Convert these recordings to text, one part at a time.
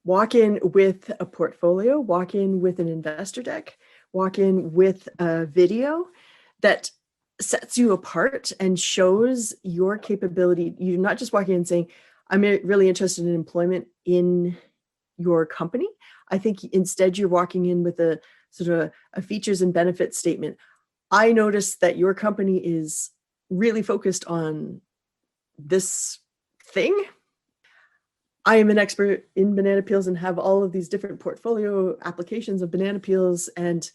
walk in with a portfolio, walk in with an investor deck, walk in with a video that sets you apart and shows your capability. You're not just walking in saying, I'm really interested in employment in your company. I think instead you're walking in with a sort of a features and benefits statement. I noticed that your company is really focused on this thing. I am an expert in banana peels and have all of these different portfolio applications of banana peels. And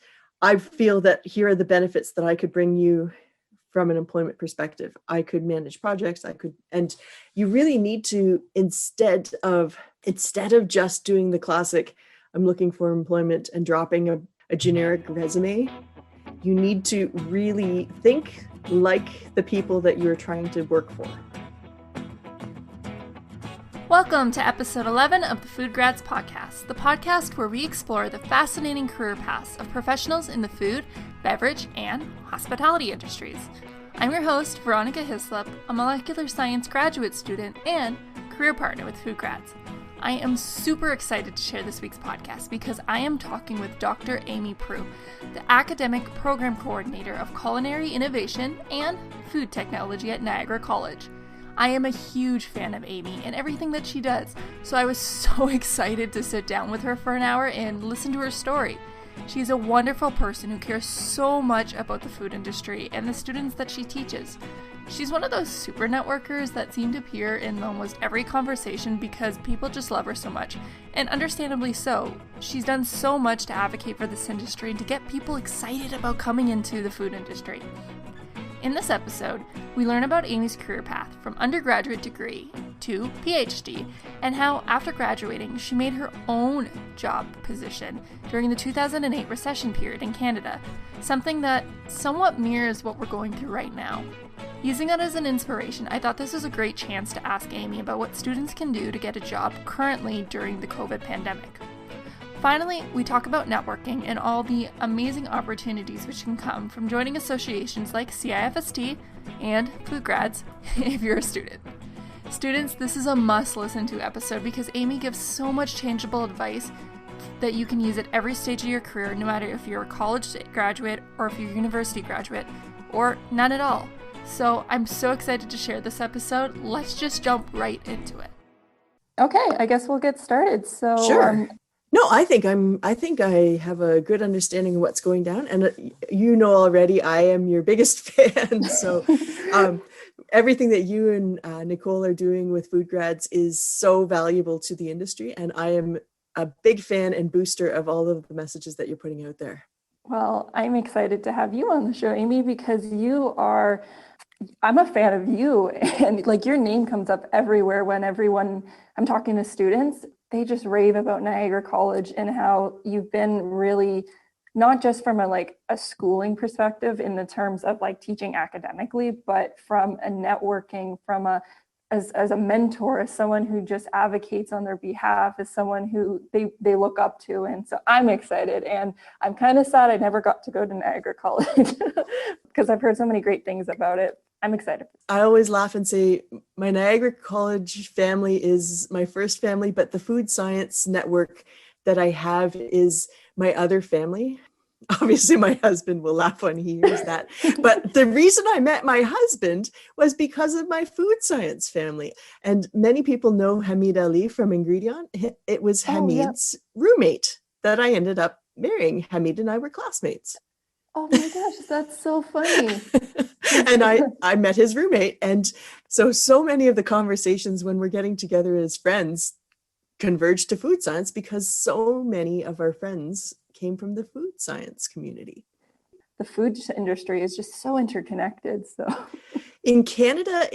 I feel that here are the benefits that I could bring you from an employment perspective. I could manage projects, and you really need to, instead of just doing the classic, I'm looking for employment and dropping a generic resume, you need to really think like the people that you're trying to work for. Welcome to episode 11 of the FoodGrads podcast, the podcast where we explore the fascinating career paths of professionals in the food, beverage, and hospitality industries. I'm your host, Veronica, a molecular science graduate student and career partner with FoodGrads. I am super excited to share this week's podcast because I am talking with Dr. Amy Proulx, the academic program coordinator of Culinary Innovation and Food Technology at Niagara College. I am a huge fan of Amy and everything that she does, so I was so excited to sit down with her for an hour and listen to her story. She's a wonderful person who cares so much about the food industry and the students that she teaches. She's one of those super networkers that seem to appear in almost every conversation because people just love her so much, and understandably so. She's done so much to advocate for this industry and to get people excited about coming into the food industry. In this episode, we learn about Amy's career path from undergraduate degree to PhD and how, after graduating, she made her own job position during the 2008 recession period in Canada, something that somewhat mirrors what we're going through right now. Using that as an inspiration, I thought this was a great chance to ask Amy about what students can do to get a job currently during the COVID pandemic. Finally, we talk about networking and all the amazing opportunities which can come from joining associations like CIFST and FoodGrads if you're a student. Students, this is a must-listen to episode because Amy gives so much tangible advice that you can use at every stage of your career, no matter if you're a college graduate or if you're a university graduate, or none at all. So I'm so excited to share this episode. Let's just jump right into it. Okay, I guess we'll get started. So sure. No, I think I have a good understanding of what's going down, and you know already I am your biggest fan. So everything that you and Nicole are doing with FoodGrads is so valuable to the industry, and I am a big fan and booster of all of the messages that you're putting out there. Well, I'm excited to have you on the show, Amy, because I'm a fan of you, and like your name comes up everywhere when I'm talking to students. They just rave about Niagara College and how you've been really, not just from a schooling perspective in the terms of like teaching academically, but from a networking, as a mentor, as someone who just advocates on their behalf, as someone who they look up to. And so I'm excited, and I'm kind of sad I never got to go to Niagara College because I've heard so many great things about it. I'm excited. I always laugh and say my Niagara College family is my first family, but the food science network that I have is my other family. Obviously, my husband will laugh when he hears that. But the reason I met my husband was because of my food science family. And many people know Hamid Ali from Ingredient. It was Hamid's roommate that I ended up marrying. Hamid and I were classmates. Oh my gosh, that's so funny. And I met his roommate. And so many of the conversations when we're getting together as friends converge to food science because so many of our friends came from the food science community. The food industry is just so interconnected. So in Canada,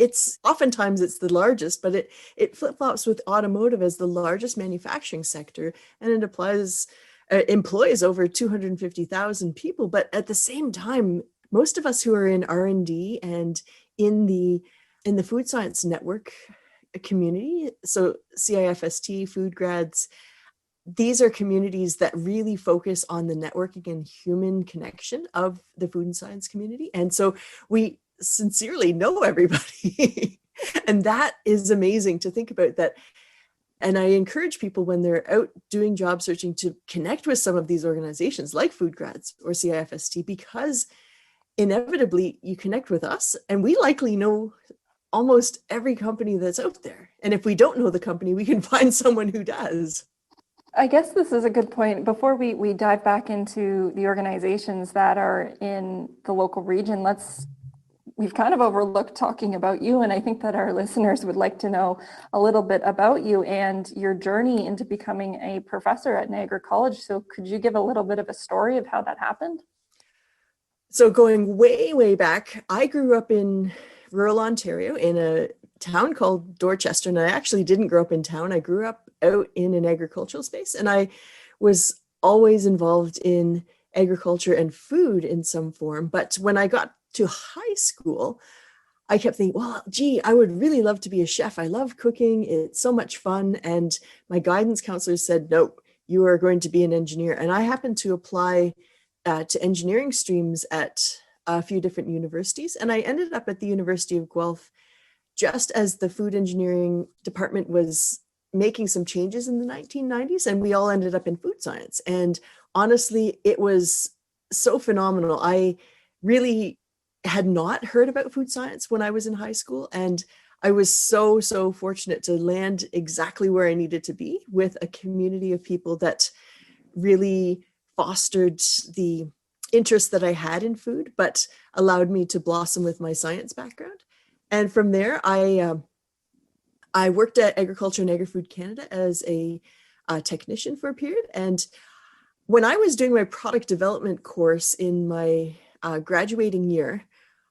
oftentimes it's the largest, but it flip-flops with automotive as the largest manufacturing sector, and it employs over 250,000 people. But at the same time, most of us who are in R&D and in the food science network community, so CIFST, FoodGrads, these are communities that really focus on the networking and human connection of the food and science community. And so we sincerely know everybody. And that is amazing to think about, that And I encourage people when they're out doing job searching to connect with some of these organizations like FoodGrads or CIFST, because inevitably you connect with us and we likely know almost every company that's out there. And if we don't know the company, we can find someone who does. I guess this is a good point. Before we dive back into the organizations that are in the local region, we've kind of overlooked talking about you, and I think that our listeners would like to know a little bit about you and your journey into becoming a professor at Niagara College. So could you give a little bit of a story of how that happened? So going way, way back, I grew up in rural Ontario in a town called Dorchester, and I actually didn't grow up in town. I grew up out in an agricultural space, and I was always involved in agriculture and food in some form. But when I got to high school, I kept thinking, well, gee, I would really love to be a chef. I love cooking. It's so much fun. And my guidance counselor said, nope, you are going to be an engineer. And I happened to apply to engineering streams at a few different universities. And I ended up at the University of Guelph just as the food engineering department was making some changes in the 1990s, and we all ended up in food science. And honestly, it was so phenomenal. I really had not heard about food science when I was in high school, and I was so, so fortunate to land exactly where I needed to be with a community of people that really fostered the interest that I had in food, but allowed me to blossom with my science background. And from there, I worked at Agriculture and Agri-Food Canada as a technician for a period. And when I was doing my product development course in my graduating year,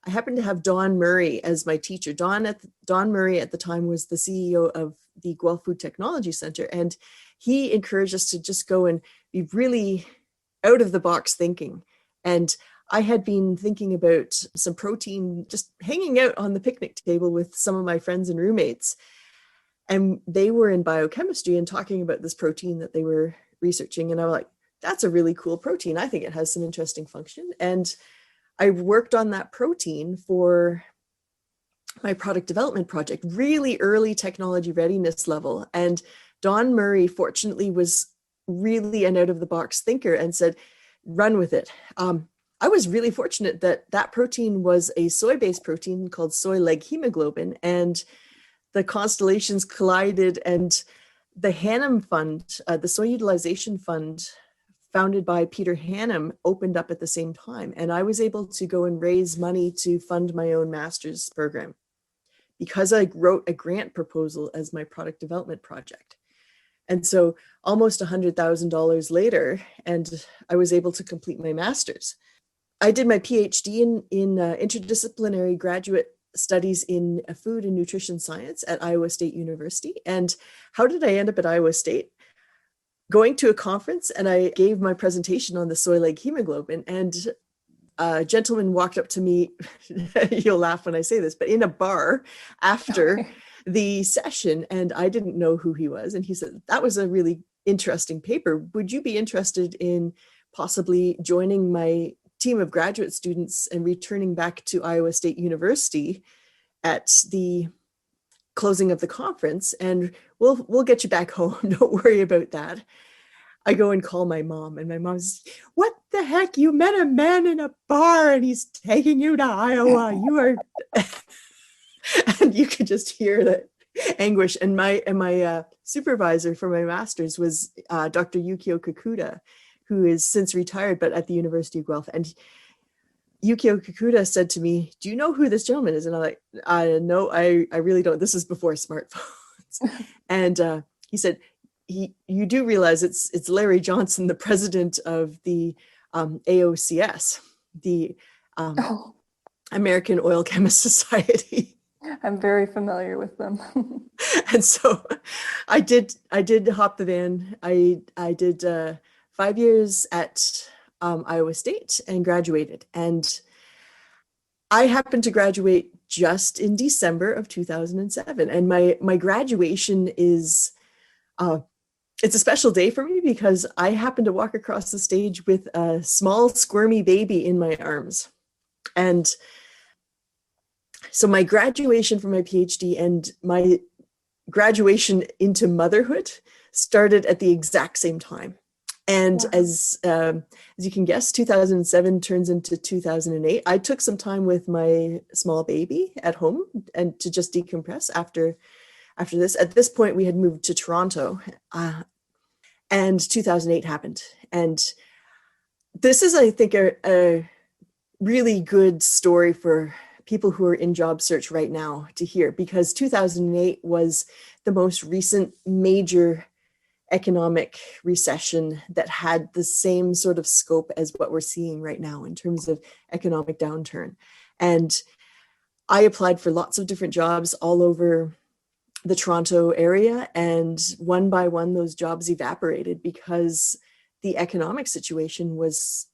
I happened to have Don Murray as my teacher. Don Murray at the time was the CEO of the Guelph Food Technology Center. And he encouraged us to just go and be really out of the box thinking. And I had been thinking about some protein, just hanging out on the picnic table with some of my friends and roommates. And they were in biochemistry and talking about this protein that they were researching. And I was like, that's a really cool protein. I think it has some interesting function. And I worked on that protein for my product development project, really early technology readiness level. And Don Murray, fortunately, was really an out of the box thinker and said, run with it. I was really fortunate that that protein was a soy-based protein called soy leg hemoglobin, and the constellations collided, and the Hannum Fund, the Soy Utilization Fund, founded by Peter Hannum, opened up at the same time. And I was able to go and raise money to fund my own master's program because I wrote a grant proposal as my product development project. And so almost $100,000 later, and I was able to complete my master's. I did my PhD in interdisciplinary graduate studies in food and nutrition science at Iowa State University. And how did I end up at Iowa State? Going to a conference, and I gave my presentation on the soy leg hemoglobin, and a gentleman walked up to me, you'll laugh when I say this, but in a bar after the session, and I didn't know who he was. And he said, that was a really interesting paper. Would you be interested in possibly joining my team of graduate students and returning back to Iowa State University at the closing of the conference, and we'll get you back home. Don't worry about that. I go and call my mom, and my mom's, what the heck? You met a man in a bar and he's taking you to Iowa. You are, and you could just hear the anguish. And my supervisor for my master's was Dr. Yukio Kakuda, who is since retired, but at the University of Guelph. And Yukio Kakuda said to me, do you know who this gentleman is? And I'm like, no, I really don't. This is before smartphones. And he said, you do realize it's Larry Johnson, the president of the AOCS, the American Oil Chemists Society. I'm very familiar with them. And so I did hop the van. I did 5 years at Iowa State and graduated. And I happened to graduate just in December of 2007. And my graduation is, it's a special day for me because I happened to walk across the stage with a small squirmy baby in my arms. And so my graduation from my PhD and my graduation into motherhood started at the exact same time. And Wow. as you can guess, 2007 turns into 2008. I took some time with my small baby at home and to just decompress after this. At this point, we had moved to Toronto, and 2008 happened. And this is, I think, a really good story for people who are in job search right now to hear, because 2008 was the most recent major economic recession that had the same sort of scope as what we're seeing right now in terms of economic downturn. And I applied for lots of different jobs all over the Toronto area, and one by one, those jobs evaporated because the economic situation was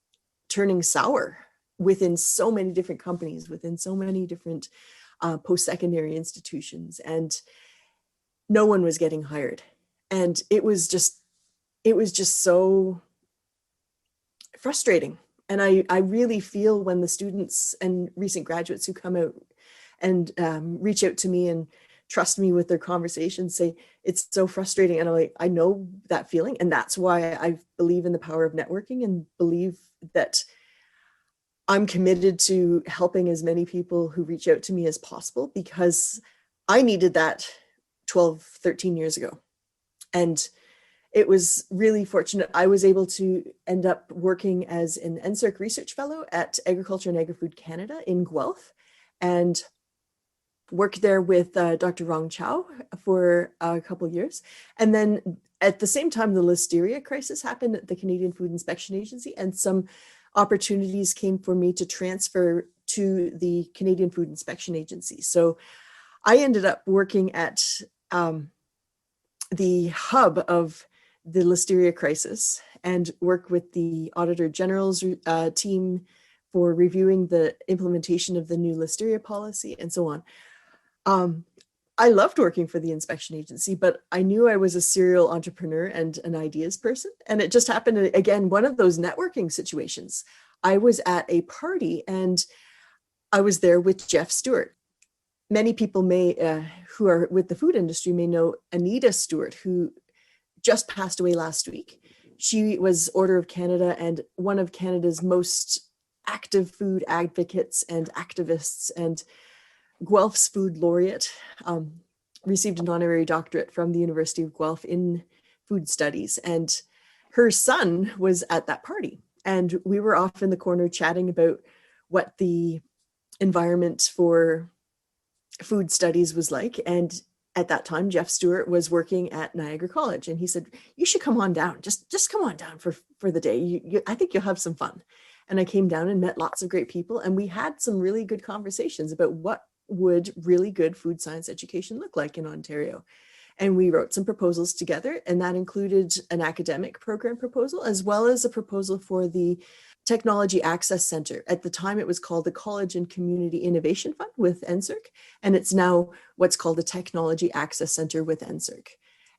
turning sour within so many different companies, within so many different post-secondary institutions, and no one was getting hired. And it was just so frustrating. And I really feel when the students and recent graduates who come out and reach out to me and trust me with their conversations say, it's so frustrating. And I'm like, I know that feeling. And that's why I believe in the power of networking and believe that I'm committed to helping as many people who reach out to me as possible, because I needed that 12, 13 years ago. And it was really fortunate. I was able to end up working as an NSERC research fellow at Agriculture and Agri-Food Canada in Guelph, and worked there with Dr. Rong Chow for a couple of years. And then at the same time, the listeria crisis happened at the Canadian Food Inspection Agency, and some opportunities came for me to transfer to the Canadian Food Inspection Agency. So I ended up working at the hub of the listeria crisis and worked with the Auditor General's team for reviewing the implementation of the new listeria policy and so on. I loved working for the inspection agency, but I knew I was a serial entrepreneur and an ideas person. And it just happened, again, one of those networking situations. I was at a party and I was there with Jeff Stewart. Many people who are with the food industry may know Anita Stewart, who just passed away last week. She was Order of Canada and one of Canada's most active food advocates and activists, and Guelph's food laureate, received an honorary doctorate from the University of Guelph in food studies. And her son was at that party. And we were off in the corner chatting about what the environment for food studies was like. And at that time, Jeff Stewart was working at Niagara College. And he said, you should come on down. Just come on down for the day. I think you'll have some fun. And I came down and met lots of great people. And we had some really good conversations about what would really good food science education look like in Ontario. And we wrote some proposals together, and that included an academic program proposal, as well as a proposal for the Technology Access Center. At the time, it was called the College and Community Innovation Fund with NSERC, and it's now what's called the Technology Access Center with NSERC.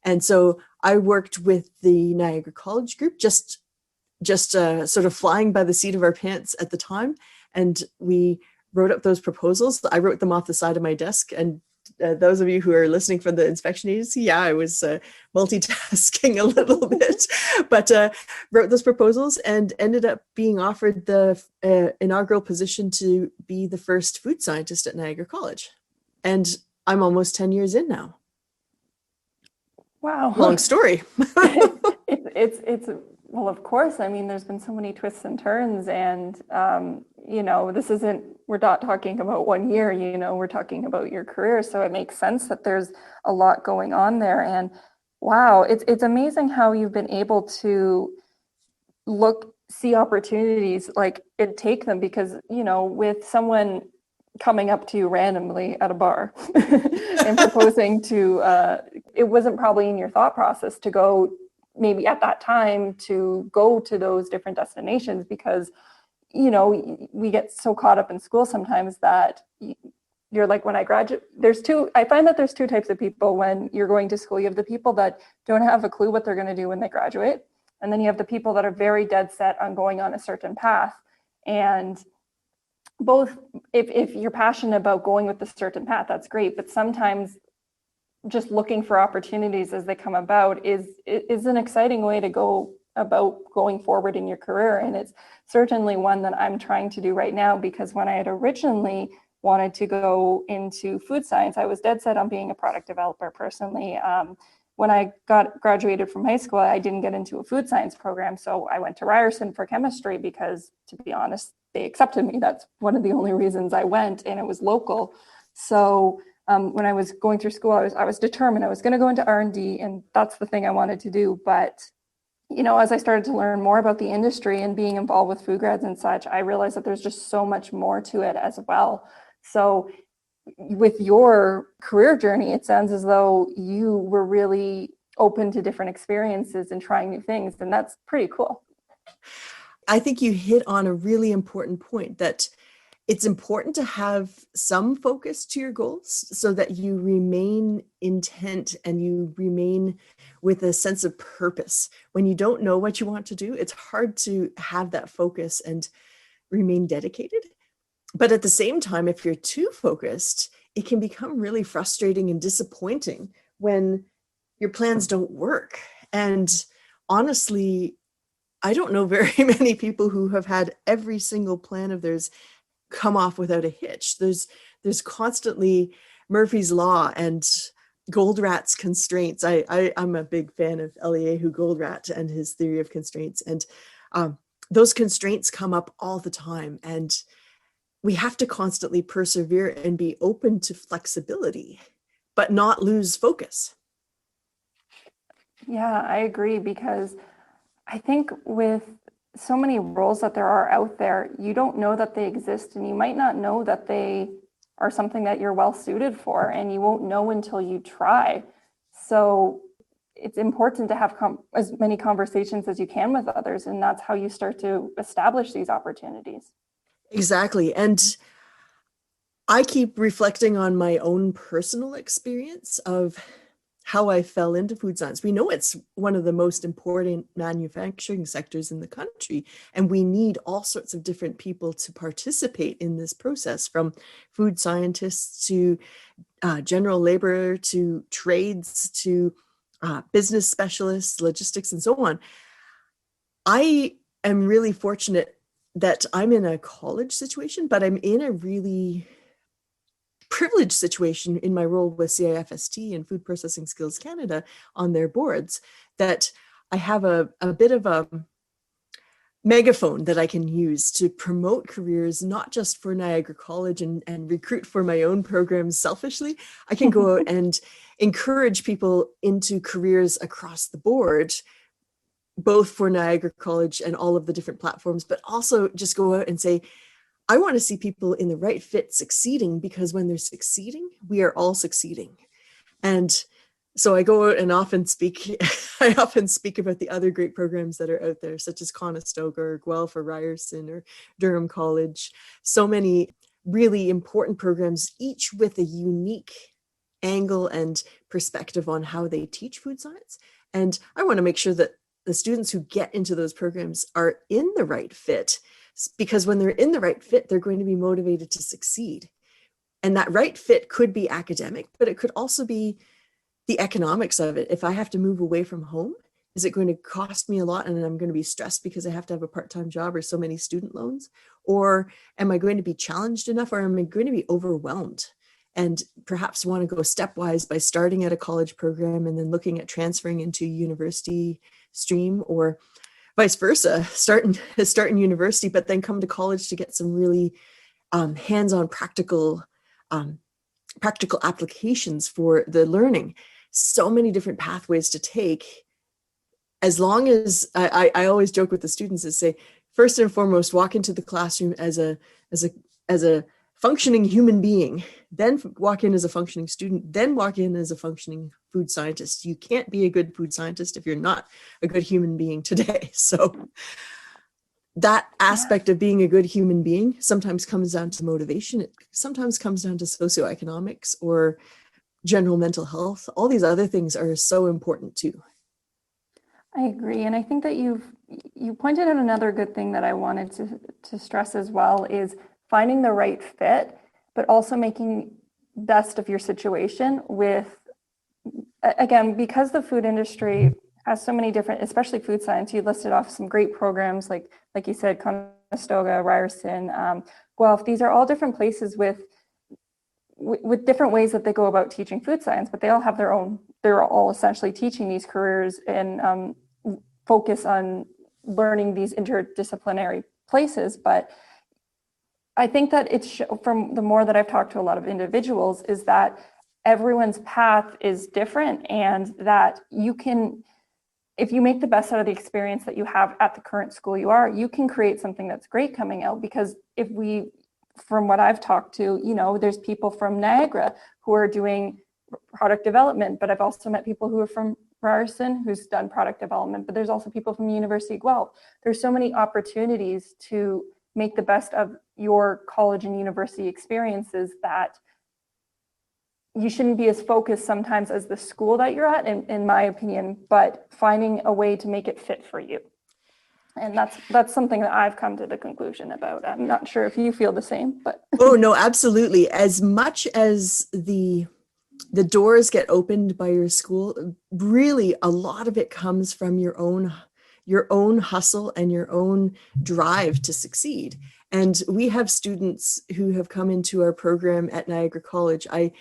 And so I worked with the Niagara College group, just sort of flying by the seat of our pants at the time, and we wrote up those proposals. I wrote them off the side of my desk, and those of you who are listening from the inspection agency, yeah, I was multitasking a little bit, but wrote those proposals and ended up being offered the inaugural position to be the first food scientist at Niagara College. And I'm almost 10 years in now. Wow. Long story. It's well, of course. I mean, there's been so many twists and turns, and we're not talking about 1 year, we're talking about your career. So it makes sense that there's a lot going on there. And wow, it's amazing how you've been able to see opportunities and take them, because, with someone coming up to you randomly at a bar and proposing to, it wasn't probably in your thought process to go, maybe at that time, to go to those different destinations, because we get so caught up in school sometimes that you're like, when I graduate, I find that there's two types of people when you're going to school. You have the people that don't have a clue what they're going to do when they graduate. And then you have the people that are very dead set on going on a certain path. And both, if you're passionate about going with a certain path, that's great. But sometimes just looking for opportunities as they come about is an exciting way to go about going forward in your career. And it's certainly one that I'm trying to do right now, because when I had originally wanted to go into food science, I was dead set on being a product developer personally. When I graduated from high school, I didn't get into a food science program. So I went to Ryerson for chemistry because, to be honest, they accepted me. That's one of the only reasons I went, and it was local. So when I was going through school, I was determined I was going to go into R&D, and that's the thing I wanted to do. But as I started to learn more about the industry and being involved with FoodGrads and such, I realized that there's just so much more to it as well. So with your career journey, it sounds as though you were really open to different experiences and trying new things, and that's pretty cool. I think you hit on a really important point, that it's important to have some focus to your goals so that you remain intent and you remain with a sense of purpose. When you don't know what you want to do, it's hard to have that focus and remain dedicated. But at the same time, if you're too focused, it can become really frustrating and disappointing when your plans don't work. And honestly, I don't know very many people who have had every single plan of theirs come off without a hitch. There's constantly Murphy's Law and Goldrat's constraints. I'm a big fan of Eliyahu Goldratt and his theory of constraints. And those constraints come up all the time. And we have to constantly persevere and be open to flexibility, but not lose focus. Yeah, I agree, because I think with so many roles that there are out there, you don't know that they exist, and you might not know that they are something that you're well suited for, and you won't know until you try. So it's important to have as many conversations as you can with others, and that's how you start to establish these opportunities. Exactly. And I keep reflecting on my own personal experience of how I fell into food science. We know it's one of the most important manufacturing sectors in the country, and we need all sorts of different people to participate in this process, from food scientists to general labor to trades to business specialists, logistics, and so on. I am really fortunate that I'm in a college situation, but I'm in a really privileged situation in my role with CIFST and Food Processing Skills Canada on their boards, that I have a bit of a megaphone that I can use to promote careers, not just for Niagara College and recruit for my own programs selfishly. I can go out and encourage people into careers across the board, both for Niagara College and all of the different platforms, but also just go out and say, I want to see people in the right fit succeeding, because when they're succeeding, we are all succeeding. And so I go out and often speak about the other great programs that are out there, such as Conestoga or Guelph or Ryerson or Durham College. So many really important programs, each with a unique angle and perspective on how they teach food science. And I want to make sure that the students who get into those programs are in the right fit, because when they're in the right fit, they're going to be motivated to succeed. And that right fit could be academic, but it could also be the economics of it. If I have to move away from home, is it going to cost me a lot and I'm going to be stressed because I have to have a part-time job or so many student loans? Or am I going to be challenged enough, or am I going to be overwhelmed and perhaps want to go stepwise by starting at a college program and then looking at transferring into university stream, or vice versa, start in university, but then come to college to get some really hands-on practical applications for the learning. So many different pathways to take. As long as I always joke with the students and say, first and foremost, walk into the classroom as a functioning human being, then walk in as a functioning student, then walk in as a functioning food scientist. You can't be a good food scientist if you're not a good human being today. So that aspect of being a good human being sometimes comes down to motivation. It sometimes comes down to socioeconomics or general mental health. All these other things are so important too. I agree. And I think that you pointed out another good thing that I wanted to stress as well is finding the right fit, but also making best of your situation with again, because the food industry has so many different, especially food science, you listed off some great programs like you said, Conestoga, Ryerson, Guelph. These are all different places with different ways that they go about teaching food science, but they all have their own, they're all essentially teaching these careers and focus on learning these interdisciplinary places. But I think that it's from the more that I've talked to a lot of individuals is that everyone's path is different, and that you can, if you make the best out of the experience that you have at the current school you are, you can create something that's great coming out. Because if we, from what I've talked to, there's people from Niagara who are doing product development, but I've also met people who are from Ryerson who's done product development, but there's also people from University of Guelph. There's so many opportunities to make the best of your college and university experiences that you shouldn't be as focused sometimes as the school that you're at, in my opinion, but finding a way to make it fit for you. And that's something that I've come to the conclusion about. I'm not sure if you feel the same, but. Oh, no, absolutely. As much as the doors get opened by your school, really a lot of it comes from your own hustle and your own drive to succeed. And we have students who have come into our program at Niagara College. I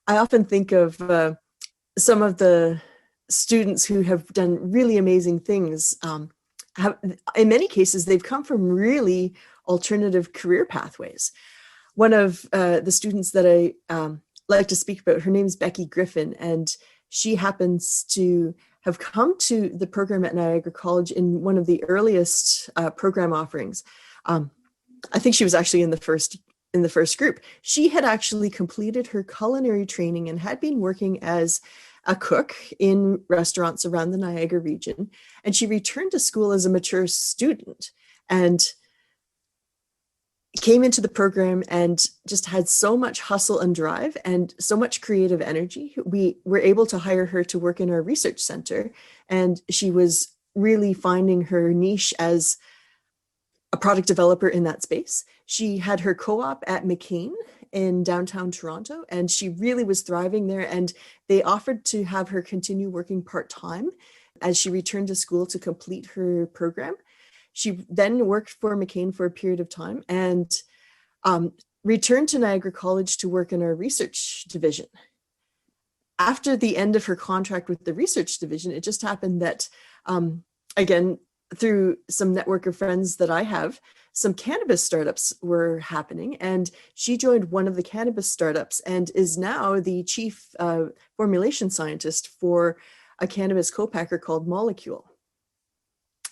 often think of some of the students who have done really amazing things. In many cases, they've come from really alternative career pathways. One of the students that I like to speak about, her name's Becky Griffin, and she happens to have come to the program at Niagara College in one of the earliest program offerings. I think she was actually in the first group. She had actually completed her culinary training and had been working as a cook in restaurants around the Niagara region. And she returned to school as a mature student and came into the program and just had so much hustle and drive and so much creative energy. We were able to hire her to work in our research center, and she was really finding her niche as a product developer in that space. She had her co-op at McCain in downtown Toronto, and she really was thriving there. And they offered to have her continue working part-time as she returned to school to complete her program. She then worked for McCain for a period of time and returned to Niagara College to work in our research division. After the end of her contract with the research division, it just happened that, again, through some network of friends that I have, some cannabis startups were happening, and she joined one of the cannabis startups and is now the chief formulation scientist for a cannabis co-packer called Molecule.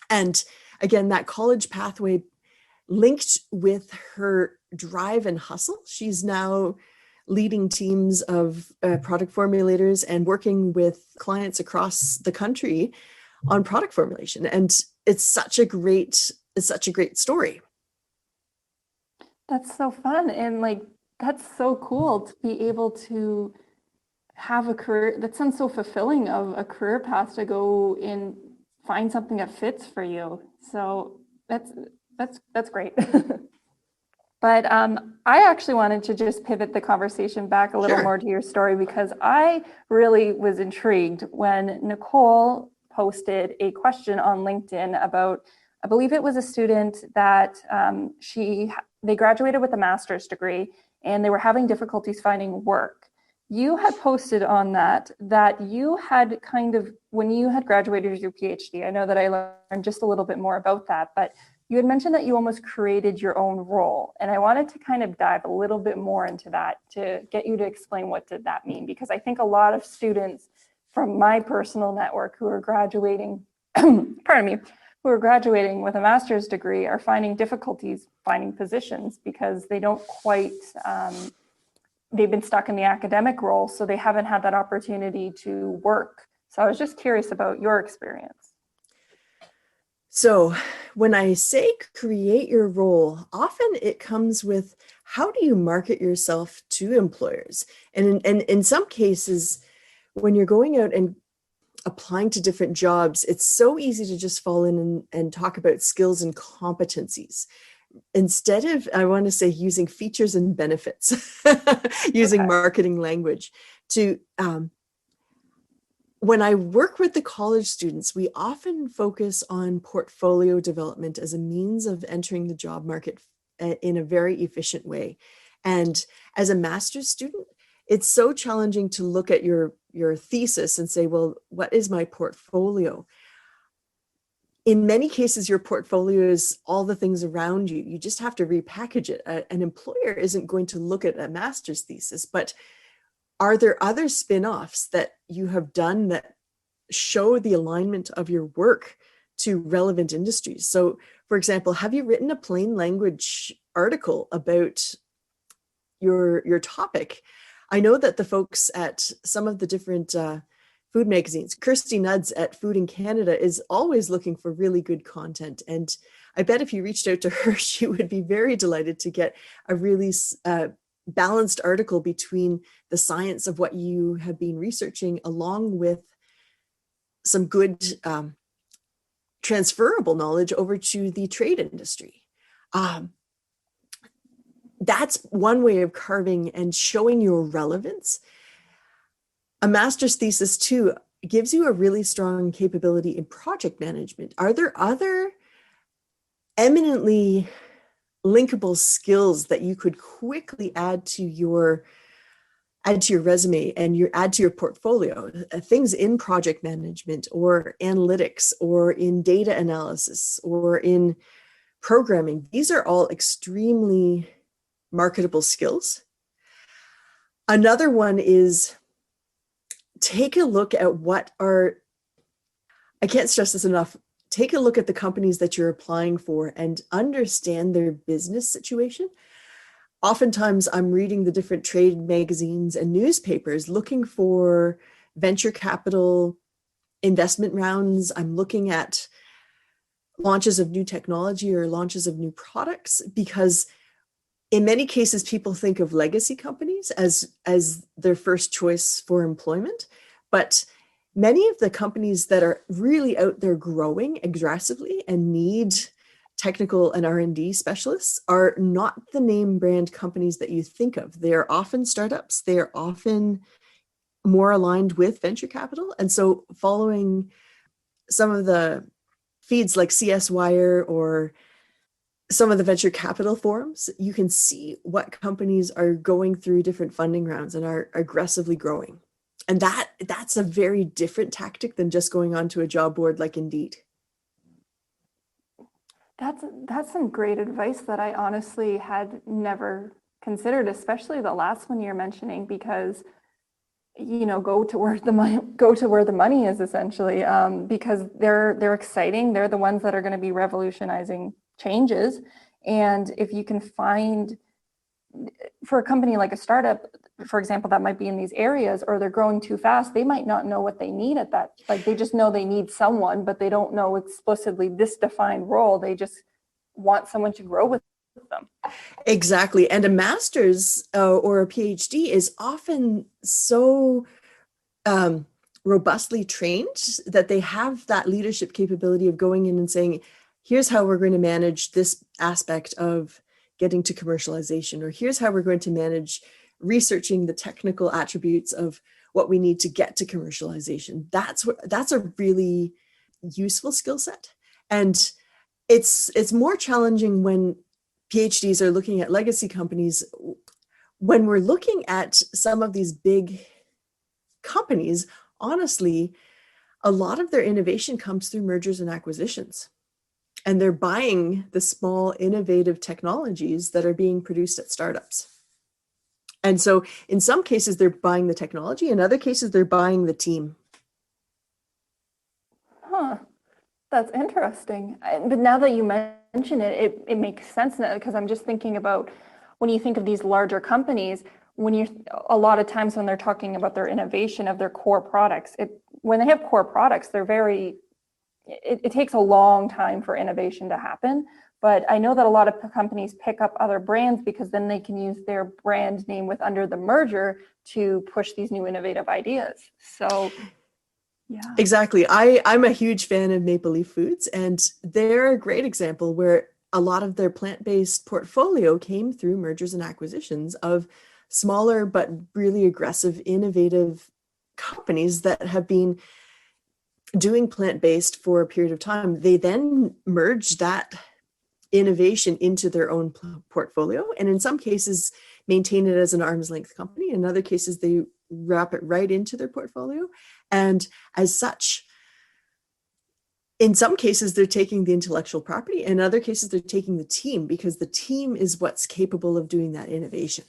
And again, that college pathway linked with her drive and hustle. She's now leading teams of product formulators and working with clients across the country on product formulation. And it's such a great story. That's so fun. And that's so cool to be able to have a career. That sounds so fulfilling, of a career path to go and find something that fits for you. So that's great. But I actually wanted to just pivot the conversation back a little more to your story, because I really was intrigued when Nicole posted a question on LinkedIn about, I believe it was a student that they graduated with a master's degree and they were having difficulties finding work. You had posted on that you had when you had graduated with your PhD, I know that I learned just a little bit more about that, but you had mentioned that you almost created your own role. And I wanted to kind of dive a little bit more into that to get you to explain what did that mean, because I think a lot of students from my personal network who are graduating, who are graduating with a master's degree are finding difficulties finding positions because they don't quite, they've been stuck in the academic role, so they haven't had that opportunity to work. So I was just curious about your experience. So when I say create your role, often it comes with, how do you market yourself to employers? And in some cases, when you're going out and applying to different jobs, it's so easy to just fall in and talk about skills and competencies instead of, I want to say, using features and benefits, using marketing language to when I work with the college students, we often focus on portfolio development as a means of entering the job market in a very efficient way. And as a master's student, it's so challenging to look at your thesis and say, well, what is my portfolio? In many cases, your portfolio is all the things around you. You just have to repackage it. An employer isn't going to look at a master's thesis, but are there other spin-offs that you have done that show the alignment of your work to relevant industries? So, for example, have you written a plain language article about your topic? I know that the folks at some of the different food magazines, Kirsty Nuds at Food in Canada is always looking for really good content. And I bet if you reached out to her, she would be very delighted to get a really balanced article between the science of what you have been researching along with some good transferable knowledge over to the trade industry. That's one way of carving and showing your relevance. A master's thesis too gives you a really strong capability in project management. Are there other eminently linkable skills that you could quickly add to your resume and add to your portfolio? Things in project management or analytics or in data analysis or in programming. These are all extremely marketable skills. Another one is take a look at I can't stress this enough, take a look at the companies that you're applying for and understand their business situation. Oftentimes I'm reading the different trade magazines and newspapers looking for venture capital investment rounds. I'm looking at launches of new technology or launches of new products, because in many cases, people think of legacy companies as their first choice for employment. But many of the companies that are really out there growing aggressively and need technical and R&D specialists are not the name brand companies that you think of. They are often startups. They are often more aligned with venture capital. And so following some of the feeds like CS Wire or some of the venture capital forums, you can see what companies are going through different funding rounds and are aggressively growing. And that's a very different tactic than just going onto a job board like Indeed. That's some great advice that I honestly had never considered, especially the last one you're mentioning, because go to where the money is, essentially, because they're exciting. They're the ones that are going to be revolutionizing changes. And if you can find, for a company like a startup, for example, that might be in these areas, or they're growing too fast, they might not know what they need at that. Like, they just know they need someone, but they don't know explicitly this defined role. They just want someone to grow with them. Exactly. And a master's or a PhD is often so robustly trained that they have that leadership capability of going in and saying, here's how we're going to manage this aspect of getting to commercialization, or here's how we're going to manage researching the technical attributes of what we need to get to commercialization. That's a really useful skill set. And it's more challenging when PhDs are looking at legacy companies. When we're looking at some of these big companies, honestly, a lot of their innovation comes through mergers and acquisitions. And they're buying the small, innovative technologies that are being produced at startups. And so in some cases, they're buying the technology. In other cases, they're buying the team. Huh. That's interesting. But now that you mention it, it makes sense now, because I'm just thinking about when you think of these larger companies, a lot of times when they're talking about their innovation of their core products, when they have core products, it takes a long time for innovation to happen. But I know that a lot of companies pick up other brands because then they can use their brand name under the merger to push these new innovative ideas. So, yeah. Exactly. I'm a huge fan of Maple Leaf Foods, and they're a great example where a lot of their plant-based portfolio came through mergers and acquisitions of smaller but really aggressive, innovative companies that have been doing plant-based for a period of time, they then merge that innovation into their own portfolio, and in some cases maintain it as an arm's length company. In other cases, they wrap it right into their portfolio, and as such, in some cases they're taking the intellectual property, in other cases they're taking the team, because the team is what's capable of doing that innovation.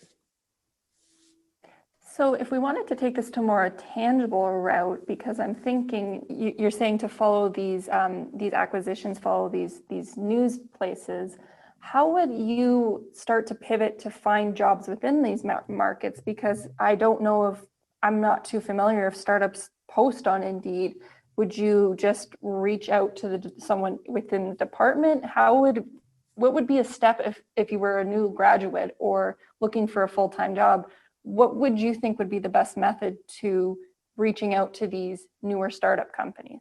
So if we wanted to take this to more a tangible route, because I'm thinking you're saying to follow these acquisitions, follow these news places, how would you start to pivot to find jobs within these markets? Because I don't know if, I'm not too familiar if startups post on Indeed. Would you just reach out to someone within the department? What would be a step if you were a new graduate or looking for a full-time job? What would you think would be the best method to reaching out to these newer startup companies?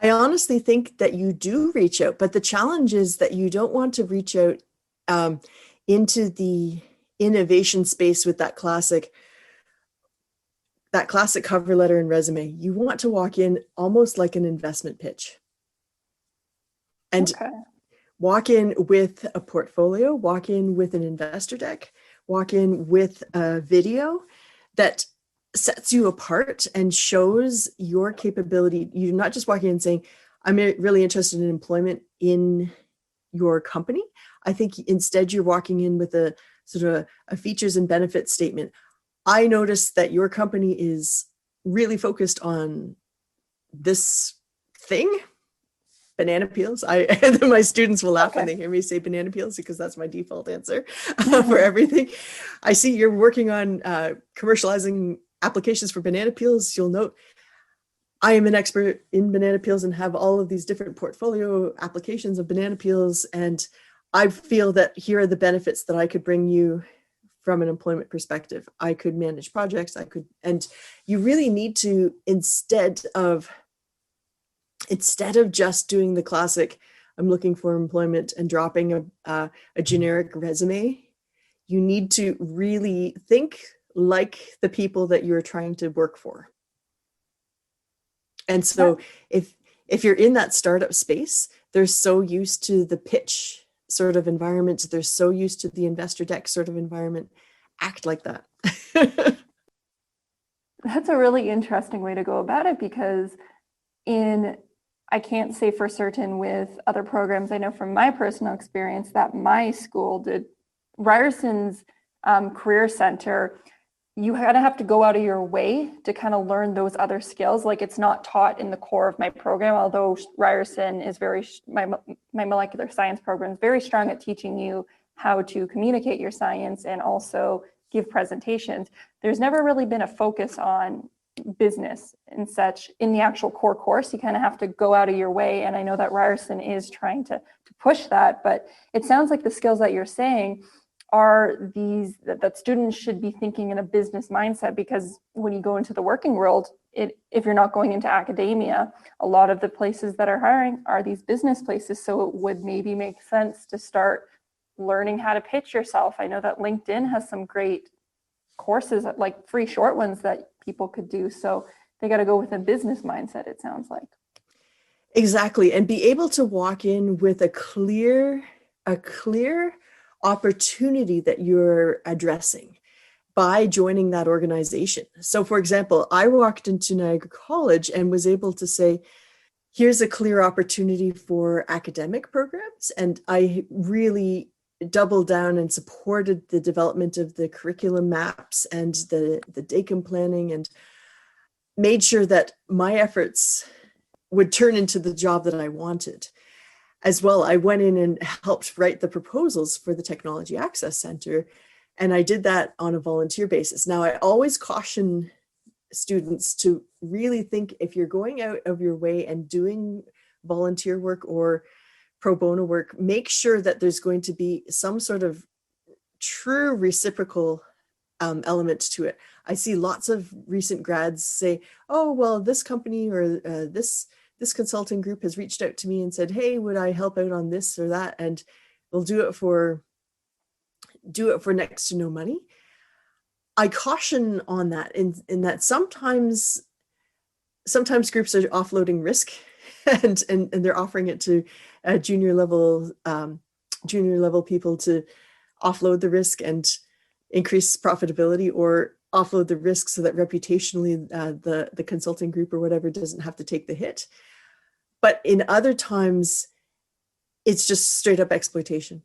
I honestly think that you do reach out, but the challenge is that you don't want to reach out into the innovation space with that classic cover letter and resume. You want to walk in almost like an investment pitch. And walk in with a portfolio, walk in with an investor deck, walk in with a video that sets you apart and shows your capability. You're not just walking in saying, I'm really interested in employment in your company. I think instead you're walking in with a sort of a features and benefits statement. I noticed that your company is really focused on this thing, banana peels. My students will laugh when they hear me say banana peels, because that's my default answer for everything. I see you're working on commercializing applications for banana peels. You'll note I am an expert in banana peels and have all of these different portfolio applications of banana peels. And I feel that here are the benefits that I could bring you from an employment perspective. I could manage projects, and you really need to, instead of just doing the classic, I'm looking for employment and dropping a generic resume, you need to really think like the people that you're trying to work for. And so if you're in that startup space, they're so used to the pitch sort of environment, they're so used to the investor deck sort of environment, act like that. That's a really interesting way to go about it, because I can't say for certain with other programs. I know from my personal experience that my school did, Ryerson's Career Center, you kind of have to go out of your way to kind of learn those other skills. Like, it's not taught in the core of my program, although Ryerson is my molecular science program is very strong at teaching you how to communicate your science and also give presentations. There's never really been a focus on business and such in the actual core course. You kind of have to go out of your way. And I know that Ryerson is trying to push that, but it sounds like the skills that you're saying are these that students should be thinking in a business mindset, because when you go into the working world, if you're not going into academia, a lot of the places that are hiring are these business places. So it would maybe make sense to start learning how to pitch yourself. I know that LinkedIn has some great courses, like free short ones that people could do. So they got to go with a business mindset, it sounds like. Exactly. And be able to walk in with a clear opportunity that you're addressing by joining that organization. So for example, I walked into Niagara College and was able to say, here's a clear opportunity for academic programs. And I really doubled down and supported the development of the curriculum maps and the DACM planning, and made sure that my efforts would turn into the job that I wanted. As well, I went in and helped write the proposals for the Technology Access Center, and I did that on a volunteer basis. Now, I always caution students to really think, if you're going out of your way and doing volunteer work or pro bono work, make sure that there's going to be some sort of true reciprocal element to it. I see lots of recent grads say, oh, well, this company or this consulting group has reached out to me and said, hey, would I help out on this or that? And we'll do it for next to no money. I caution on that in that sometimes sometimes groups are offloading risk and they're offering it to junior level people to offload the risk and increase profitability, or offload the risk so that reputationally the consulting group or whatever doesn't have to take the hit. But in other times, it's just straight up exploitation.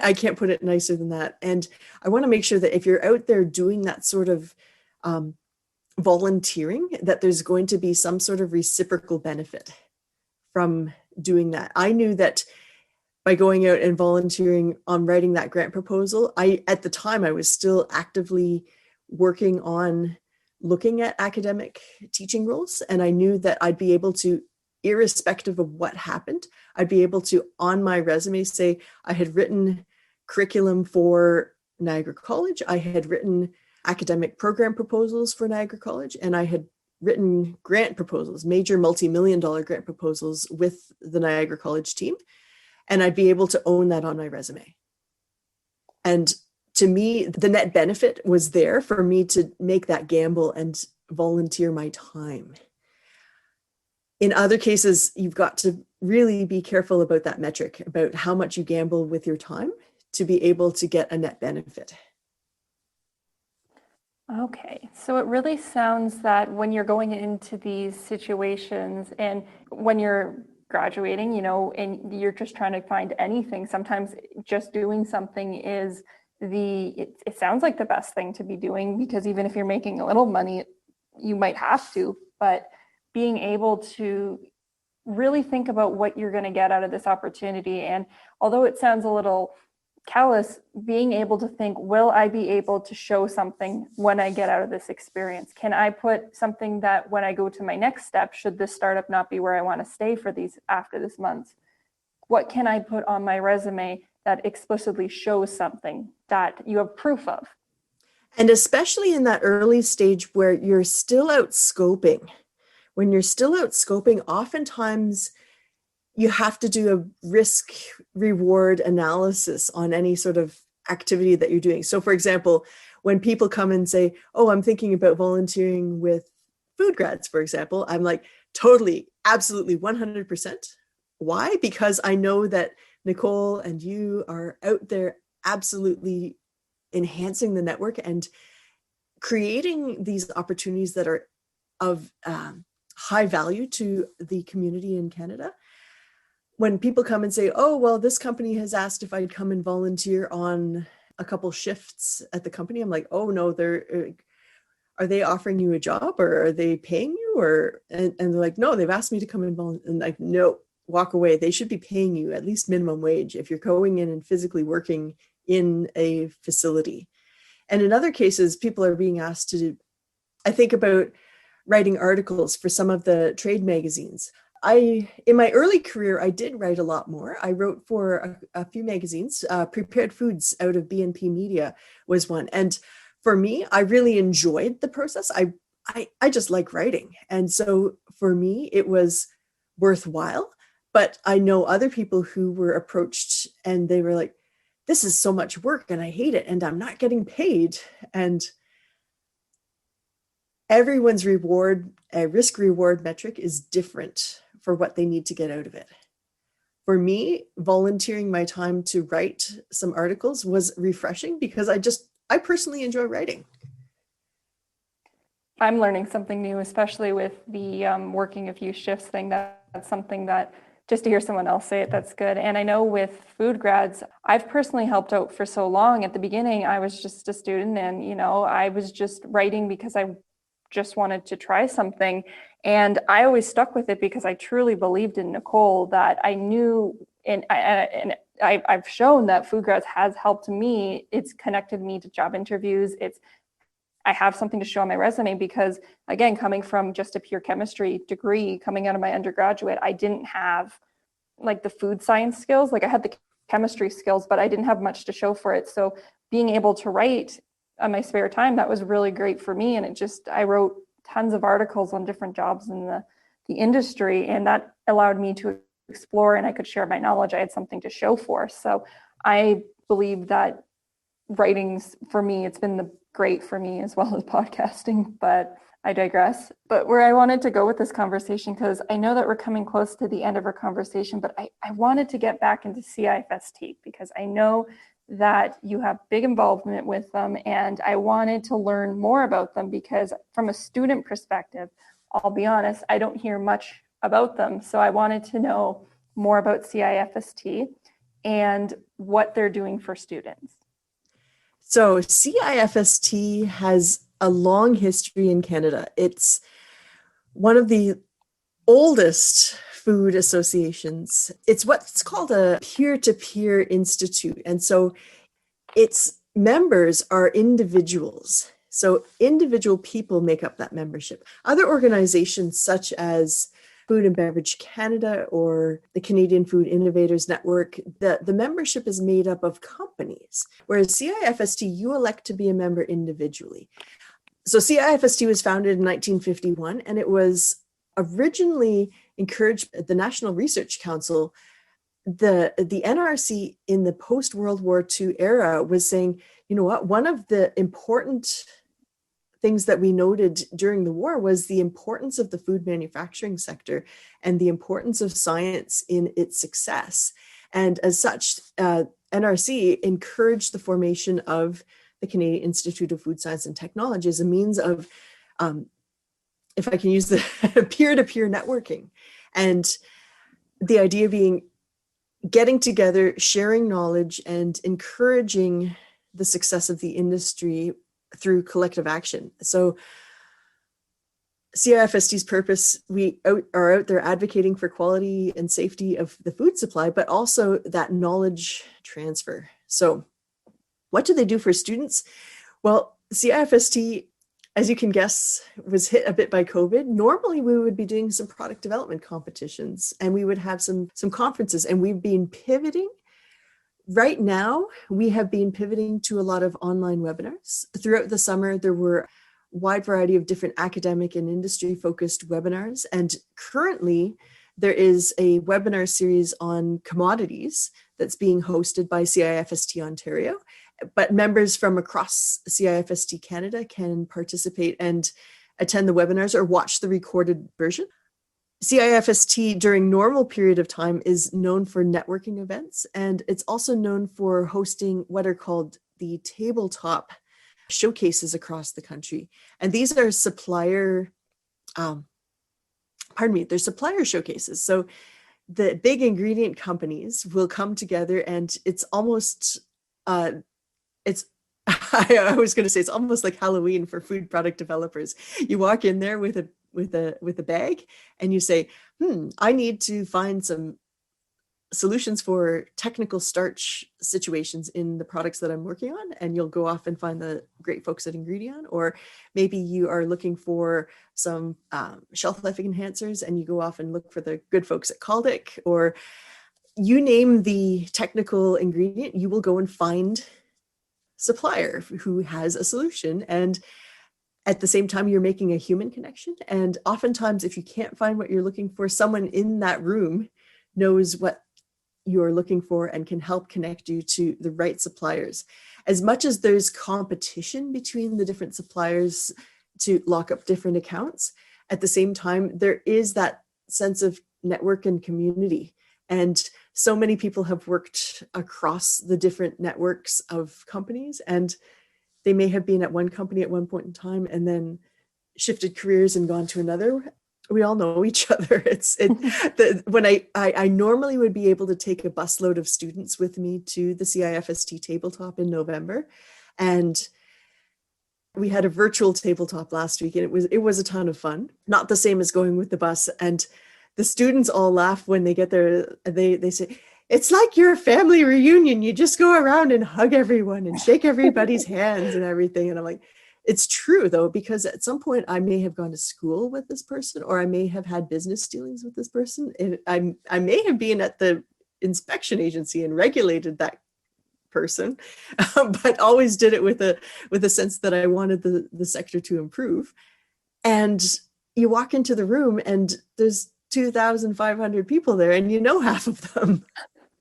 I can't put it nicer than that. And I want to make sure that if you're out there doing that sort of volunteering, that there's going to be some sort of reciprocal benefit from doing that. I knew that by going out and volunteering on writing that grant proposal, at the time I was still actively working on looking at academic teaching roles. And I knew that I'd be able to, irrespective of what happened, I'd be able to, on my resume, say I had written curriculum for Niagara College, I had written academic program proposals for Niagara College, and I had written grant proposals, major multi-million-dollar grant proposals with the Niagara College team, and I'd be able to own that on my resume. And to me, the net benefit was there for me to make that gamble and volunteer my time. In other cases, you've got to really be careful about that metric, about how much you gamble with your time to be able to get a net benefit. Okay, so it really sounds that when you're going into these situations and when you're graduating, you know, and you're just trying to find anything, sometimes just doing something is it sounds like the best thing to be doing, because even if you're making a little money, you might have to, but being able to really think about what you're going to get out of this opportunity. And although it sounds a little callous, being able to think, will I be able to show something when I get out of this experience? Can I put something that when I go to my next step, should this startup not be where I want to stay for these after this month? What can I put on my resume that explicitly shows something that you have proof of? And especially in that early stage where you're still out scoping. When you're still out scoping, oftentimes you have to do a risk reward analysis on any sort of activity that you're doing. So for example, when people come and say, oh, I'm thinking about volunteering with FoodGrads, for example, I'm like, totally, absolutely, 100%. Why? Because I know that Nicole and you are out there absolutely enhancing the network and creating these opportunities that are of high value to the community in Canada. When people come and say, oh, well, this company has asked if I'd come and volunteer on a couple shifts at the company, I'm like, oh no, are they offering you a job, or are they paying you? Or and they're like, no, they've asked me to come and volunteer. And like, no, walk away. They should be paying you at least minimum wage if you're going in and physically working in a facility. And in other cases, people are being asked to do, I think about writing articles for some of the trade magazines. In my early career, I did write a lot more. I wrote for a few magazines. Prepared Foods out of B&P Media was one. And for me, I really enjoyed the process. I just like writing. And so for me, it was worthwhile. But I know other people who were approached and they were like, this is so much work and I hate it and I'm not getting paid. And everyone's risk reward metric is different for what they need to get out of it. For me, volunteering my time to write some articles was refreshing because I personally enjoy writing. I'm learning something new, especially with the working a few shifts thing. That's something that, just to hear someone else say it, that's good. And I know with FoodGrads, I've personally helped out for so long. At the beginning, I was just a student and, you know, I was just writing because I just wanted to try something. And I always stuck with it because I truly believed in Nicole, that I knew, and I've shown that FoodGrads has helped me. It's connected me to job interviews. I have something to show on my resume because, again, coming from just a pure chemistry degree, coming out of my undergraduate, I didn't have like the food science skills. Like I had the chemistry skills, but I didn't have much to show for it. So being able to write on my spare time, that was really great for me. And I wrote tons of articles on different jobs in the industry, and that allowed me to explore, and I could share my knowledge. I had something to show for. So I believe that writing's, for me, it's been great for me as well as podcasting. But I digress. But where I wanted to go with this conversation, because I know that we're coming close to the end of our conversation, but I wanted to get back into CIFST because I know that you have big involvement with them, and I wanted to learn more about them because from a student perspective, I'll be honest, I don't hear much about them. So I wanted to know more about CIFST and what they're doing for students. So CIFST has a long history in Canada. It's one of the oldest food associations. It's what's called a peer-to-peer institute. And so its members are individuals. So individual people make up that membership. Other organizations such as Food and Beverage Canada or the Canadian Food Innovators Network, the membership is made up of companies, whereas CIFST, you elect to be a member individually. So CIFST was founded in 1951, and it was originally encouraged at the National Research Council. The NRC in the post-World War II era was saying, you know what, one of the important things that we noted during the war was the importance of the food manufacturing sector and the importance of science in its success. And as such, NRC encouraged the formation of the Canadian Institute of Food Science and Technology as a means of, if I can use the peer-to-peer networking. And the idea being getting together, sharing knowledge, and encouraging the success of the industry through collective action. So CIFST's purpose, we are out there advocating for quality and safety of the food supply, but also that knowledge transfer. So what do they do for students? Well, CIFST, as you can guess, was hit a bit by COVID. Normally, we would be doing some product development competitions and we would have some conferences, and we've been pivoting. Right now, we have been pivoting to a lot of online webinars. Throughout the summer, there were a wide variety of different academic and industry-focused webinars. And currently, there is a webinar series on commodities that's being hosted by CIFST Ontario. But members from across CIFST Canada can participate and attend the webinars or watch the recorded version. CIFST during normal period of time is known for networking events, and it's also known for hosting what are called the tabletop showcases across the country. And these are supplier showcases. So the big ingredient companies will come together, and it's almost, I was going to say it's almost like Halloween for food product developers. You walk in there with a bag and you say, I need to find some solutions for technical starch situations in the products that I'm working on. And you'll go off and find the great folks at Ingredient, or maybe you are looking for some shelf life enhancers and you go off and look for the good folks at Caldic, or you name the technical ingredient, you will go and find supplier who has a solution. And at the same time, you're making a human connection. And oftentimes, if you can't find what you're looking for, someone in that room knows what you're looking for and can help connect you to the right suppliers. As much as there's competition between the different suppliers to lock up different accounts, at the same time, there is that sense of network and community. And so many people have worked across the different networks of companies, and they may have been at one company at one point in time and then shifted careers and gone to another. We all know each other. When I normally would be able to take a busload of students with me to the CIFST tabletop in November, and we had a virtual tabletop last week, and it was a ton of fun. Not the same as going with the bus. And the students all laugh when they get there. They say, it's like your family reunion. You just go around and hug everyone and shake everybody's hands and everything. And I'm like, it's true though, because at some point I may have gone to school with this person, or I may have had business dealings with this person. And I may have been at the inspection agency and regulated that person, but always did it with a sense that I wanted the sector to improve. And you walk into the room and there's 2,500 people there, and you know half of them.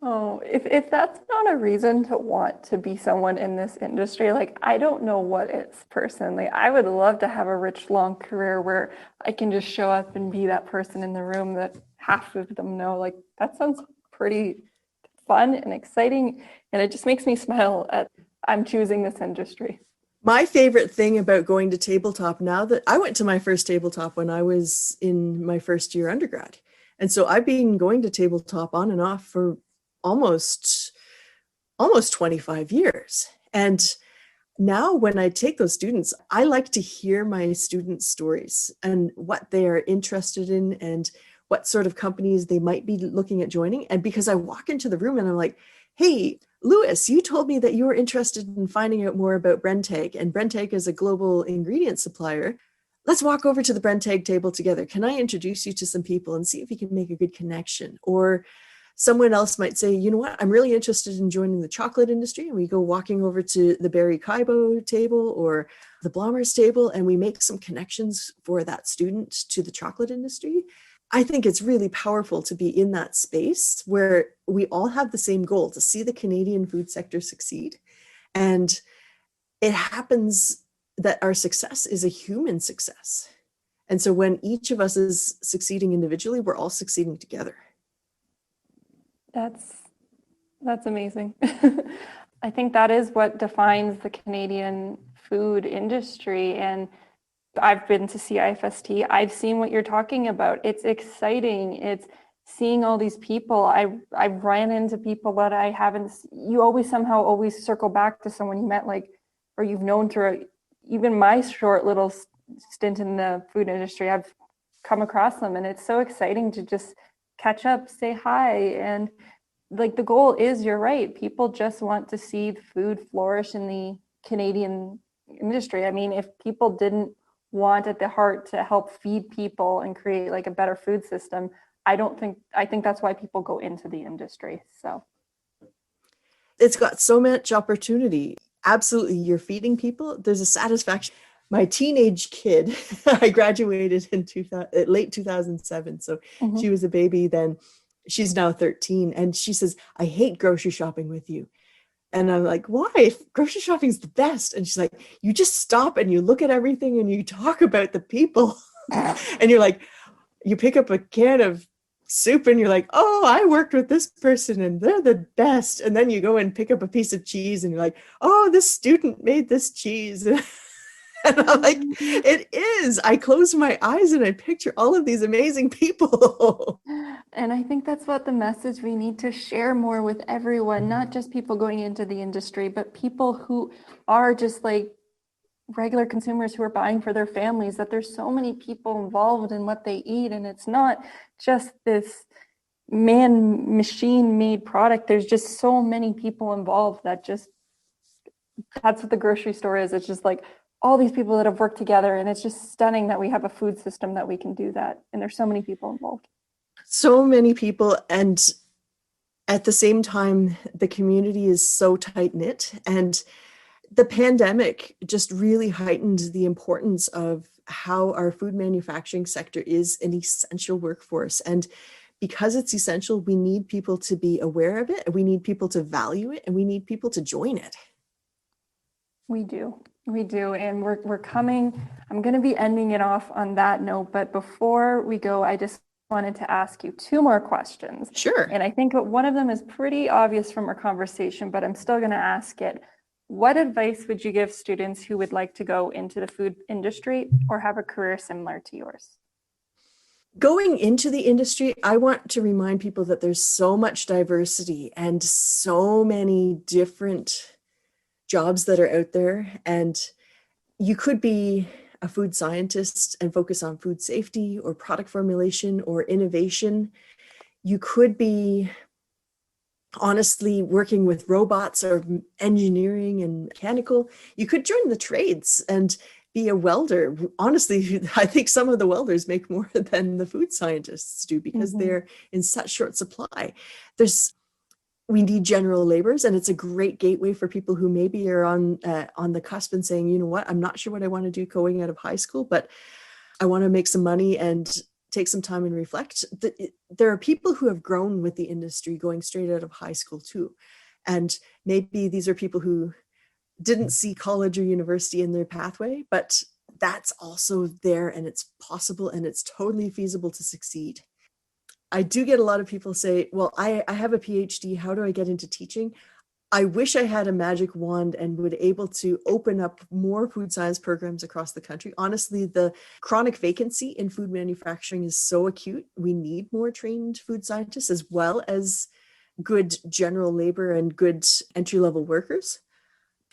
Oh, if that's not a reason to want to be someone in this industry, like I don't know what is personally. I would love to have a rich, long career where I can just show up and be that person in the room that half of them know. Like that sounds pretty fun and exciting. And it just makes me smile at I'm choosing this industry. My favorite thing about going to tabletop now that I went to my first tabletop when I was in my first year undergrad. And so I've been going to tabletop on and off for almost 25 years. And now when I take those students, I like to hear my students' stories and what they are interested in and what sort of companies they might be looking at joining. And because I walk into the room and I'm like, hey, Lewis, you told me that you were interested in finding out more about Brenntag, and Brenntag is a global ingredient supplier. Let's walk over to the Brenntag table together. Can I introduce you to some people and see if we can make a good connection? Or someone else might say, you know what, I'm really interested in joining the chocolate industry. And we go walking over to the Barry Kaibo table or the Blomers table, and we make some connections for that student to the chocolate industry. I think it's really powerful to be in that space where we all have the same goal, to see the Canadian food sector succeed. And it happens that our success is a human success. And so when each of us is succeeding individually, we're all succeeding together. That's amazing. I think that is what defines the Canadian food industry. And I've been to CIFST. I've seen what you're talking about. It's exciting. It's seeing all these people. I've ran into people that I haven't. You always somehow always circle back to someone you met, like, or you've known through even my short little stint in the food industry. I've come across them, and it's so exciting to just catch up, say hi, and like the goal is, you're right. People just want to see food flourish in the Canadian industry. I mean, if people didn't want at the heart to help feed people and create like a better food system, I think that's why people go into the industry. So it's got so much opportunity. Absolutely. You're feeding people. There's a satisfaction. My teenage kid, I graduated in late 2007. So she was a baby then. She's now 13. And she says, I hate grocery shopping with you. And I'm like, why? Grocery shopping is the best. And she's like, you just stop and you look at everything and you talk about the people. And you're like, you pick up a can of soup and you're like, oh, I worked with this person and they're the best. And then you go and pick up a piece of cheese and you're like, oh, this student made this cheese. And I'm like, it is. I close my eyes and I picture all of these amazing people. And I think that's what the message we need to share more with everyone, not just people going into the industry, but people who are just like regular consumers who are buying for their families, that there's so many people involved in what they eat. And it's not just this machine made product. There's just so many people involved that's what the grocery store is. It's just like all these people that have worked together, and it's just stunning that we have a food system that we can do that. And there's so many people involved. So many people. And at the same time, the community is so tight knit. And the pandemic just really heightened the importance of how our food manufacturing sector is an essential workforce. And because it's essential, we need people to be aware of it. We need people to value it, and we need people to join it. We do. And we're coming. I'm going to be ending it off on that note. But before we go, I just wanted to ask you two more questions. Sure. And I think one of them is pretty obvious from our conversation, but I'm still going to ask it. What advice would you give students who would like to go into the food industry or have a career similar to yours? Going into the industry, I want to remind people that there's so much diversity and so many different jobs that are out there. And you could be a food scientist and focus on food safety or product formulation or innovation. You could be honestly working with robots or engineering and mechanical. You could join the trades and be a welder. Honestly, I think some of the welders make more than the food scientists do because they're in such short supply. We need general laborers, and it's a great gateway for people who maybe are on the cusp and saying, you know what, I'm not sure what I want to do going out of high school, but I want to make some money and take some time and reflect. There are people who have grown with the industry going straight out of high school too. And maybe these are people who didn't see college or university in their pathway, but that's also there and it's possible and it's totally feasible to succeed. I do get a lot of people say, well, I have a PhD. How do I get into teaching? I wish I had a magic wand and would able to open up more food science programs across the country. Honestly, the chronic vacancy in food manufacturing is so acute. We need more trained food scientists as well as good general labor and good entry-level workers.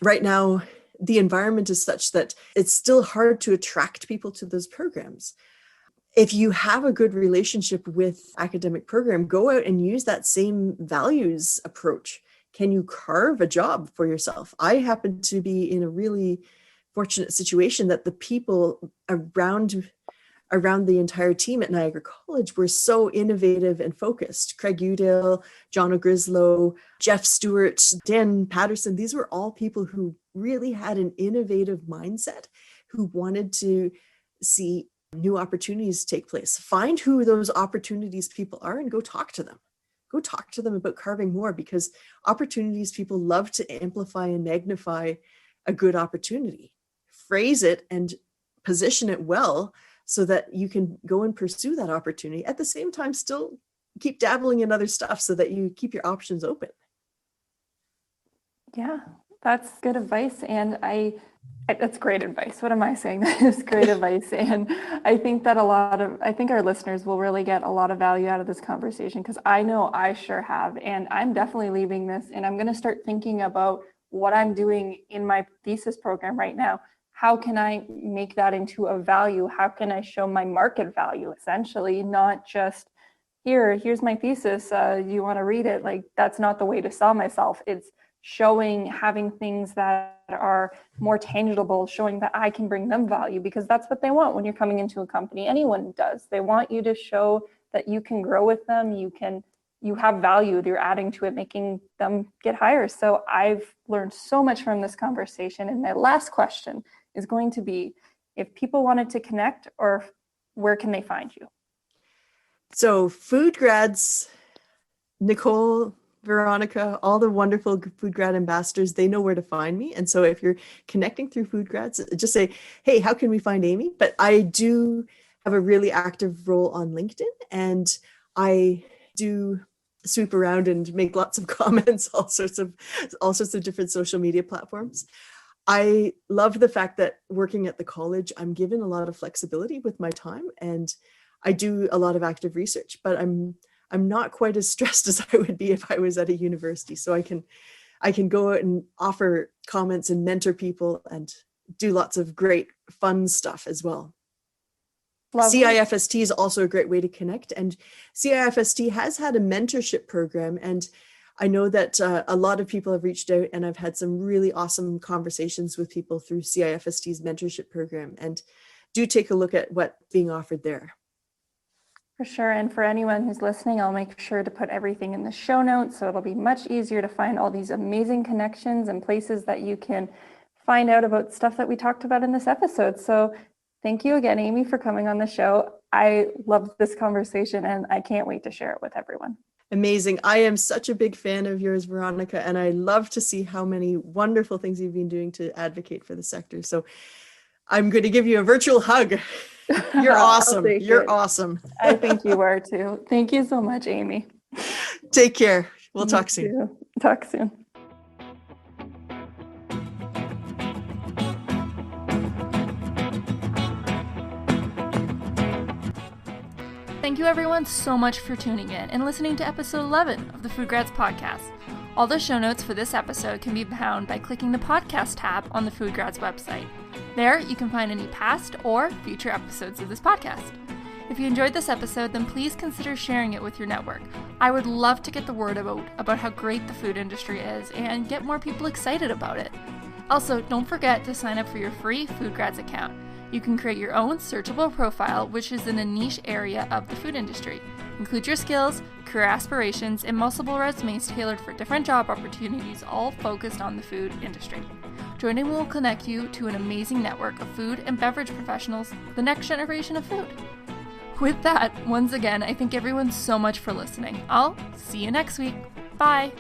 Right now, the environment is such that it's still hard to attract people to those programs. If you have a good relationship with academic program, go out and use that same values approach. Can you carve a job for yourself? I happen to be in a really fortunate situation that the people around the entire team at Niagara College were so innovative and focused. Craig Udale, John O'Grislow, Jeff Stewart, Dan Patterson, these were all people who really had an innovative mindset, who wanted to see new opportunities take place. Find who those opportunities people are and go talk to them. Go talk to them about carving more, because opportunities people love to amplify and magnify a good opportunity. Phrase it and position it well so that you can go and pursue that opportunity. At the same time, still keep dabbling in other stuff so that you keep your options open. Yeah, that's good advice. And that's great advice. What am I saying? That is great advice. And I think that I think our listeners will really get a lot of value out of this conversation, because I know I sure have. And I'm definitely leaving this and I'm going to start thinking about what I'm doing in my thesis program right now. How can I make that into a value? How can I show my market value, essentially, not just here's my thesis. You want to read it? Like, that's not the way to sell myself. It's showing, having things that are more tangible, showing that I can bring them value, because that's what they want when you're coming into a company. Anyone does. They want you to show that you can grow with them. You have value, you're adding to it, making them get higher. So I've learned so much from this conversation. And my last question is going to be, if people wanted to connect, or where can they find you? So FoodGrads, Nicole, Veronica, all the wonderful FoodGrad ambassadors, they know where to find me. And so if you're connecting through FoodGrads, just say, hey, how can we find Amy? But I do have a really active role on LinkedIn, and I do sweep around and make lots of comments, all sorts of different social media platforms. I love the fact that working at the college, I'm given a lot of flexibility with my time, and I do a lot of active research, but I'm not quite as stressed as I would be if I was at a university. So I can go out and offer comments and mentor people and do lots of great fun stuff as well. Lovely. CIFST is also a great way to connect, and CIFST has had a mentorship program, and I know that a lot of people have reached out, and I've had some really awesome conversations with people through CIFST's mentorship program, and do take a look at what's being offered there. For sure. And for anyone who's listening, I'll make sure to put everything in the show notes, so it'll be much easier to find all these amazing connections and places that you can find out about stuff that we talked about in this episode. So thank you again, Amy, for coming on the show. I loved this conversation and I can't wait to share it with everyone. Amazing. I am such a big fan of yours, Veronica, and I love to see how many wonderful things you've been doing to advocate for the sector. So I'm going to give you a virtual hug. You're awesome. You're awesome. I think you are too. Thank you so much, Amy. Take care. We'll talk soon. Talk soon. Thank you everyone so much for tuning in and listening to episode 11 of the FoodGrads podcast. All the show notes for this episode can be found by clicking the podcast tab on the FoodGrads website. There, you can find any past or future episodes of this podcast. If you enjoyed this episode, then please consider sharing it with your network. I would love to get the word about how great the food industry is and get more people excited about it. Also, don't forget to sign up for your free FoodGrads account. You can create your own searchable profile, which is in a niche area of the food industry. Include your skills, career aspirations, and multiple resumes tailored for different job opportunities, all focused on the food industry. Joining will connect you to an amazing network of food and beverage professionals, the next generation of food. With that, once again, I thank everyone so much for listening. I'll see you next week. Bye.